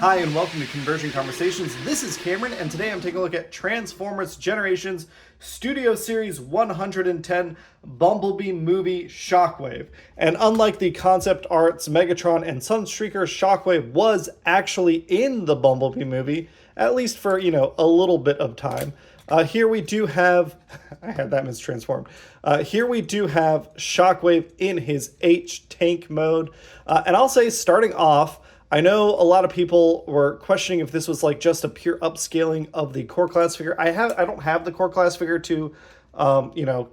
Hi, and welcome to Conversion Conversations. This is Cameron, and today I'm taking a look at Transformers Generations Studio Series 110 Bumblebee Movie Shockwave. And unlike the concept arts, Megatron and Sunstreaker, Shockwave was actually in the Bumblebee movie, at least for, a little bit of time. Here we do have, I had that mistransformed. Here we do have Shockwave in his H-Tank mode. And I'll say, starting off, I know a lot of people were questioning if this was like just a pure upscaling of the core class figure. I don't have the core class figure to,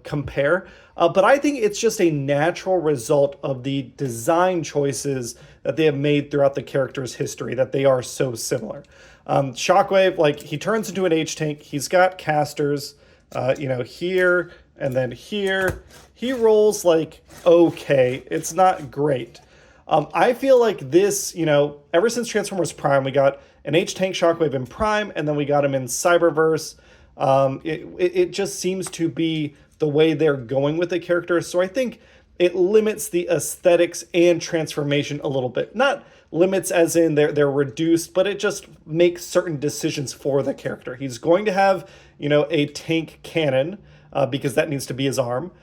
compare, but I think it's just a natural result of the design choices that they have made throughout the character's history, that they are so similar. Shockwave, he turns into an H-Tank. He's got casters, here and then here. He rolls okay. It's not great. I feel like this, ever since Transformers Prime, we got an H-Tank Shockwave in Prime, and then we got him in Cyberverse. It just seems to be the way they're going with the character. So I think it limits the aesthetics and transformation a little bit. Not limits as in they're reduced, but it just makes certain decisions for the character. He's going to have, a tank cannon, because that needs to be his arm.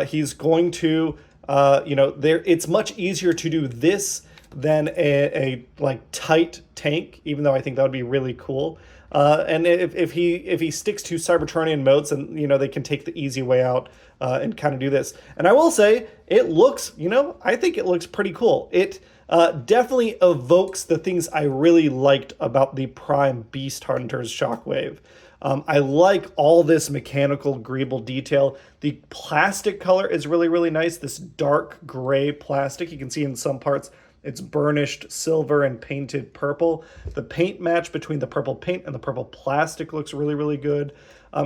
He's going to... it's much easier to do this than a tight tank, even though I think that would be really cool. And if he sticks to Cybertronian modes, and they can take the easy way out and kind of do this. And I will say, it looks, I think it looks pretty cool. It definitely evokes the things I really liked about the Prime Beast Hunters Shockwave. I like all this mechanical greeble detail. The plastic color is really, really nice. This dark gray plastic. You can see in some parts it's burnished silver and painted purple. The paint match between the purple paint and the purple plastic looks really, really good.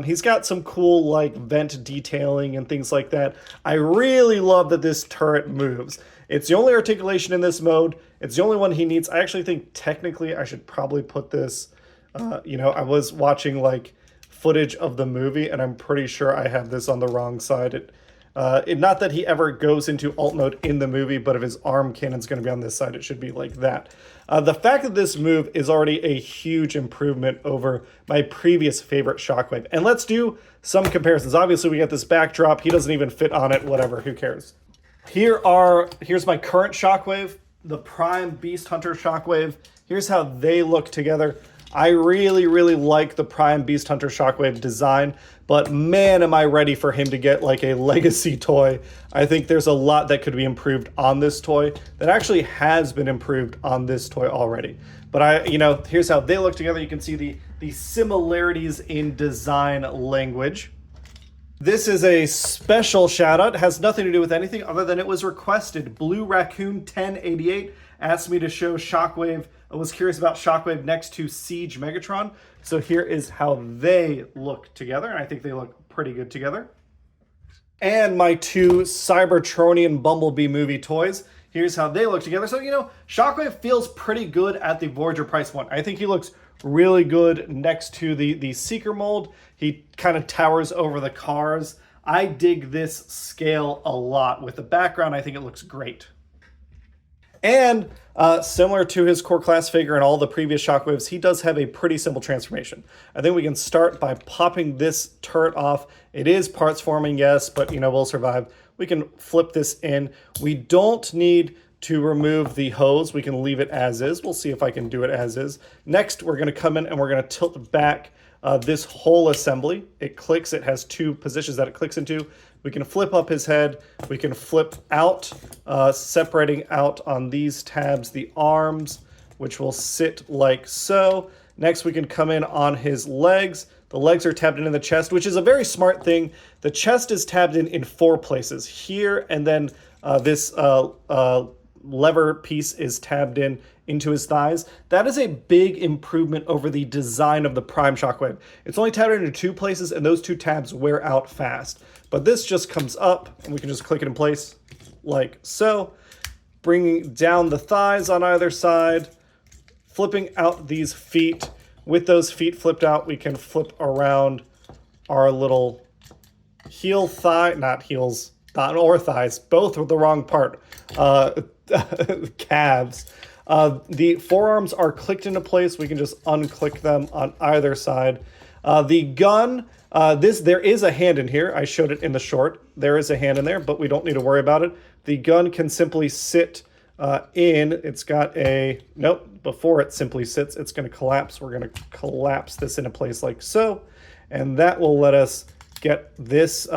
He's got some cool vent detailing and things like that. I really love that this turret moves. It's the only articulation in this mode. It's the only one he needs. I actually think technically I should probably put this... I was watching footage of the movie, and I'm pretty sure I have this on the wrong side. Not that he ever goes into alt mode in the movie, but if his arm cannon's going to be on this side, it should be like that. The fact that this move is already a huge improvement over my previous favorite Shockwave. And let's do some comparisons. Obviously, we got this backdrop. He doesn't even fit on it. Whatever, who cares? Here's my current Shockwave, the Prime Beast Hunter Shockwave. Here's how they look together. I really, really like the Prime Beast Hunter Shockwave design, but man, am I ready for him to get a legacy toy. I think there's a lot that could be improved on this toy that actually has been improved on this toy already. But here's how they look together. You can see the similarities in design language. This is a special shout out. It has nothing to do with anything other than it was requested. Blue Raccoon 1088 asked me to show Shockwave. I was curious about Shockwave next to Siege Megatron. So here is how they look together. And I think they look pretty good together. And my two Cybertronian Bumblebee movie toys. Here's how they look together. So, Shockwave feels pretty good at the Voyager price point. I think he looks really good next to the Seeker mold. He kind of towers over the cars. I dig this scale a lot. With the background, I think it looks great. And similar to his core class figure and all the previous Shockwaves, he does have a pretty simple transformation. I think we can start by popping this turret off. It is parts forming, yes, but we'll survive. We can flip this in. We don't need to remove the hose. We can leave it as is. We'll see if I can do it as is. Next, we're going to come in and we're going to tilt back this whole assembly. It clicks. It has two positions that it clicks into. We can flip up his head. We can flip out, separating out on these tabs the arms, which will sit like so. Next, we can come in on his legs. The legs are tabbed in the chest, which is a very smart thing. The chest is tabbed in 4 places. Here, and then this lever piece is tabbed into his thighs. That is a big improvement over the design of the Prime Shockwave. It's only tabbed into 2 places, and those 2 tabs wear out fast. But this just comes up, and we can just click it in place like so. Bringing down the thighs on either side, flipping out these feet. With those feet flipped out, we can flip around our little not heels, or thighs, both with the wrong part, calves. The forearms are clicked into place. We can just unclick them on either side. The gun, there is a hand in here. I showed it in the short. There is a hand in there, but we don't need to worry about it. The gun can simply sit in. It's got a, nope, before it simply sits, it's going to collapse. We're going to collapse this into place like so, and that will let us get this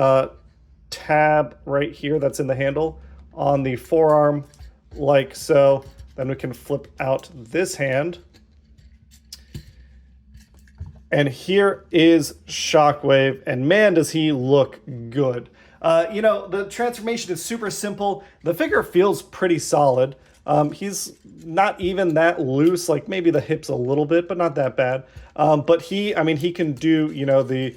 tab right here that's in the handle on the forearm like so. Then we can flip out this hand. And here is Shockwave, and man, does he look good. You know, the transformation is super simple. The figure feels pretty solid. He's not even that loose, like maybe the hips a little bit, but not that bad. But he can do, you know, the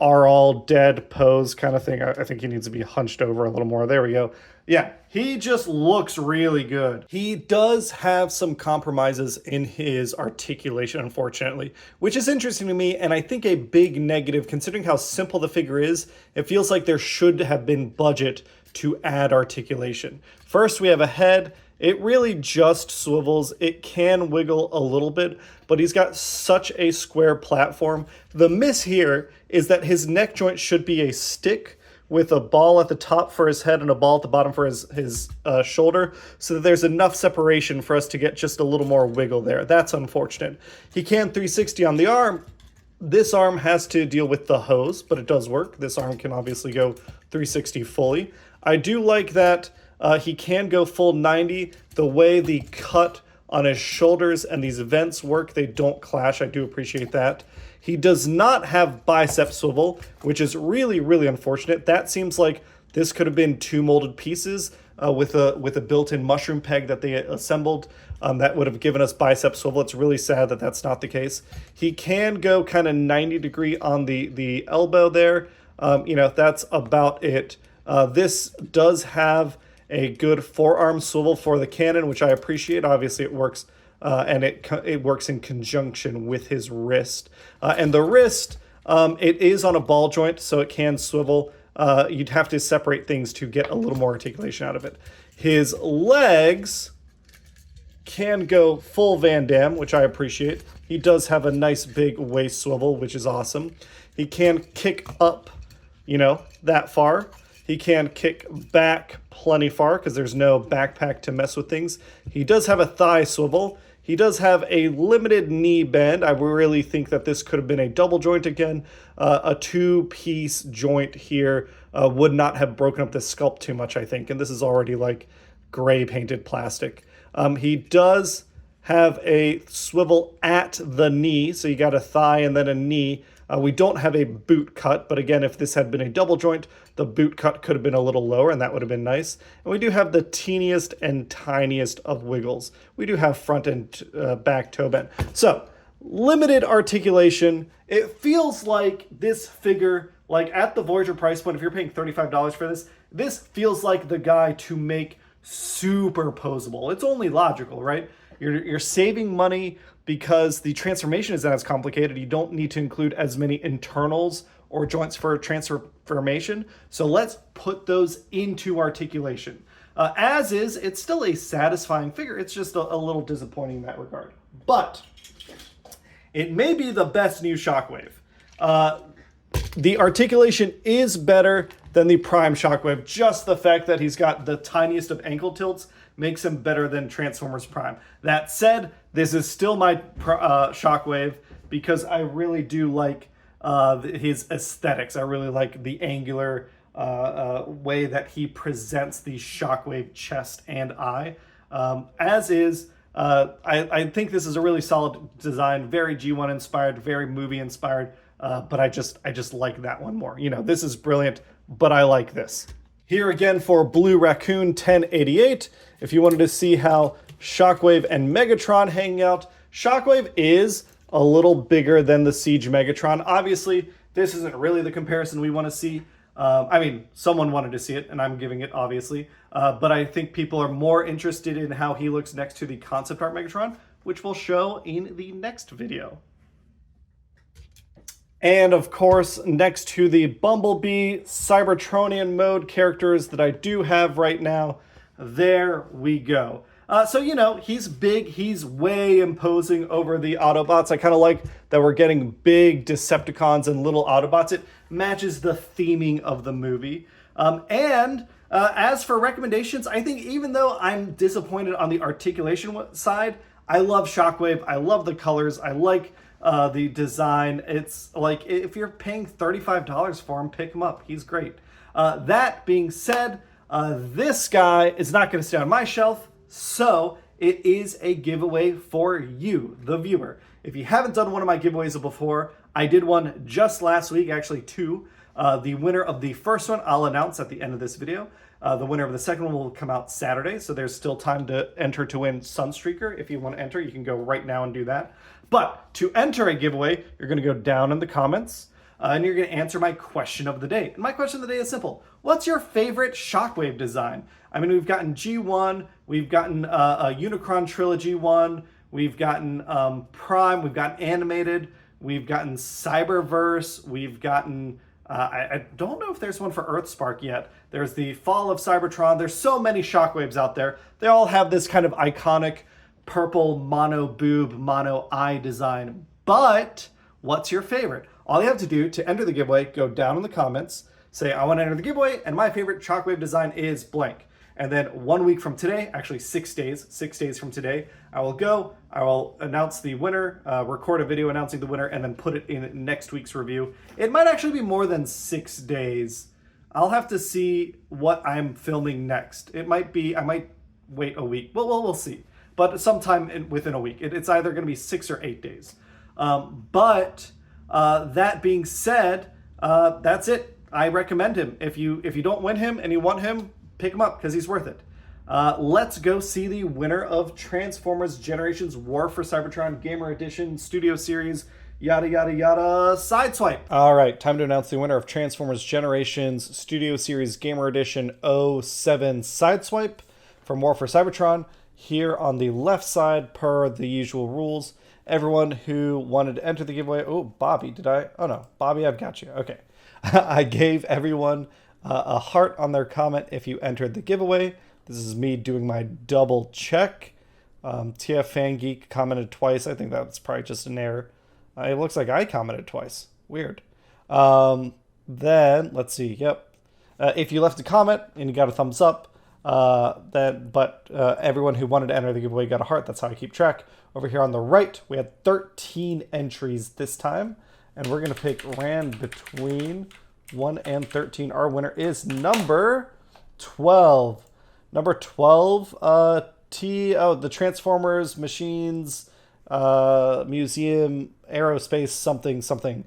are all dead pose kind of thing. I think he needs to be hunched over a little more. There we go. Yeah, he just looks really good. He does have some compromises in his articulation, unfortunately, which is interesting to me, and I think a big negative, considering how simple the figure is. It feels like there should have been budget to add articulation. First, we have a head. It really just swivels. It can wiggle a little bit, but he's got such a square platform. The miss here is that his neck joint should be a stick with a ball at the top for his head and a ball at the bottom for his shoulder, so that there's enough separation for us to get just a little more wiggle there. That's unfortunate. He can 360 on the arm. This arm has to deal with the hose, but it does work. This arm can obviously go 360 fully. I do like that he can go full 90. The way the cut on his shoulders and these vents work, they don't clash. I do appreciate that. He does not have bicep swivel, which is really, really unfortunate. That seems like this could have been two molded pieces with a built-in mushroom peg that they assembled. That would have given us bicep swivel. It's really sad that that's not the case. He can go kind of 90 degree on the elbow there. You know, that's about it. This does have a good forearm swivel for the cannon, which I appreciate. Obviously, it works, and it works in conjunction with his wrist. And the wrist, it is on a ball joint, so it can swivel. You'd have to separate things to get a little more articulation out of it. His legs can go full Van Damme, which I appreciate. He does have a nice big waist swivel, which is awesome. He can kick up, you know, that far. He can kick back plenty far because there's no backpack to mess with things. He does have a thigh swivel. He does have a limited knee bend. I really think that this could have been a double joint again. A two-piece joint here would not have broken up the sculpt too much, I think. And this is already like gray painted plastic. He does have a swivel at the knee. So you got a thigh and then a knee. We don't have a boot cut, but again, if this had been a double joint, the boot cut could have been a little lower, and that would have been nice. And we do have the teeniest and tiniest of wiggles. We do have front and back toe bend. So, limited articulation. It feels like this figure, like at the Voyager price point, if you're paying $35 for this, this feels like the guy to make super posable. It's only logical, right? You're saving money because the transformation isn't as complicated. You don't need to include as many internals or joints for transformation. So let's put those into articulation. As is, it's still a satisfying figure. It's just a little disappointing in that regard. But it may be the best new Shockwave. The articulation is better than the Prime Shockwave. Just the fact that he's got the tiniest of ankle tilts makes him better than Transformers Prime. That said, this is still my Shockwave because I really do like his aesthetics. I really like the angular way that he presents the Shockwave chest and eye. As is, I think this is a really solid design, very G1 inspired, very movie inspired, but I just like that one more. You know, this is brilliant, but I like this. Here again for Blue Raccoon 1088. If you wanted to see how Shockwave and Megatron hang out, Shockwave is a little bigger than the Siege Megatron. Obviously, this isn't really the comparison we want to see. I mean, someone wanted to see it, and I'm giving it, obviously. But I think people are more interested in how he looks next to the concept art Megatron, which we'll show in the next video. And of course, next to the Bumblebee Cybertronian mode characters that I do have right now, there we go. So, you know, he's big. He's way imposing over the Autobots. I kind of like that we're getting big Decepticons and little Autobots. It matches the theming of the movie. As for recommendations, I think even though I'm disappointed on the articulation side, I love Shockwave. I love the colors. I like the design. It's like, if you're paying $35 for him, pick him up. He's great. That being said, this guy is not going to stay on my shelf, so it is a giveaway for you, the viewer. If you haven't done one of my giveaways before, I did one just last week, actually two. The winner of the first one I'll announce at the end of this video. The winner of the second one will come out Saturday, so there's still time to enter to win Sunstreaker. If you want to enter, you can go right now and do that. But to enter a giveaway, you're going to go down in the comments, and you're going to answer my question of the day. And my question of the day is simple. What's your favorite Shockwave design? I mean, we've gotten G1, we've gotten a Unicron Trilogy one, we've gotten Prime, we've gotten Animated, we've gotten Cyberverse, we've gotten... I don't know if there's one for Earthspark yet. There's the Fall of Cybertron. There's so many Shockwaves out there. They all have this kind of iconic purple mono boob, mono eye design. But what's your favorite? All you have to do to enter the giveaway, go down in the comments, say, I want to enter the giveaway, and my favorite Shockwave design is blank. And then 1 week from today, actually 6 days from today, I will announce the winner, record a video announcing the winner, and then put it in next week's review. It might actually be more than 6 days. I'll have to see what I'm filming next. It might be, I might wait a week. Well, we'll see. But sometime within a week. It's either going to be 6 or 8 days. That being said, that's it. I recommend him. If you don't win him and you want him, pick him up because he's worth it. Let's go see the winner of Transformers Generations War for Cybertron Gamer Edition Studio Series yada yada yada Sideswipe. All right, time to announce the winner of Transformers Generations Studio Series Gamer Edition '07 Sideswipe from War for Cybertron. Here on the left side, per the usual rules, everyone who wanted to enter the giveaway. Oh, Bobby, did I? Oh no, Bobby, I've got you. Okay. I gave everyone a heart on their comment if you entered the giveaway. This is me doing my double check. TF FanGeek commented twice. I think that's probably just an error. It looks like I commented twice. Weird. Then, let's see. Yep. If you left a comment and you got a thumbs up, everyone who wanted to enter the giveaway got a heart. That's how I keep track. Over here on the right, we had 13 entries this time. And we're going to pick ran between 1 and 13. Our winner is number 12. Number 12, the Transformers, Machines, Museum, Aerospace, something.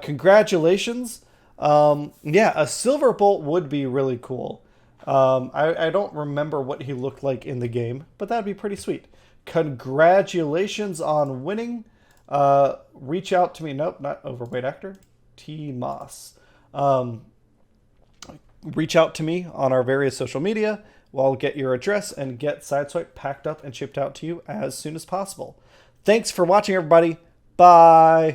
Congratulations. Yeah, a Silver Bolt would be really cool. I don't remember what he looked like in the game, but that'd be pretty sweet. Congratulations on winning. Reach out to me. Nope, not Overweight Actor. T. Moss. Reach out to me on our various social media. I'll get your address and get Sideswipe packed up and shipped out to you as soon as possible. Thanks for watching, everybody. Bye.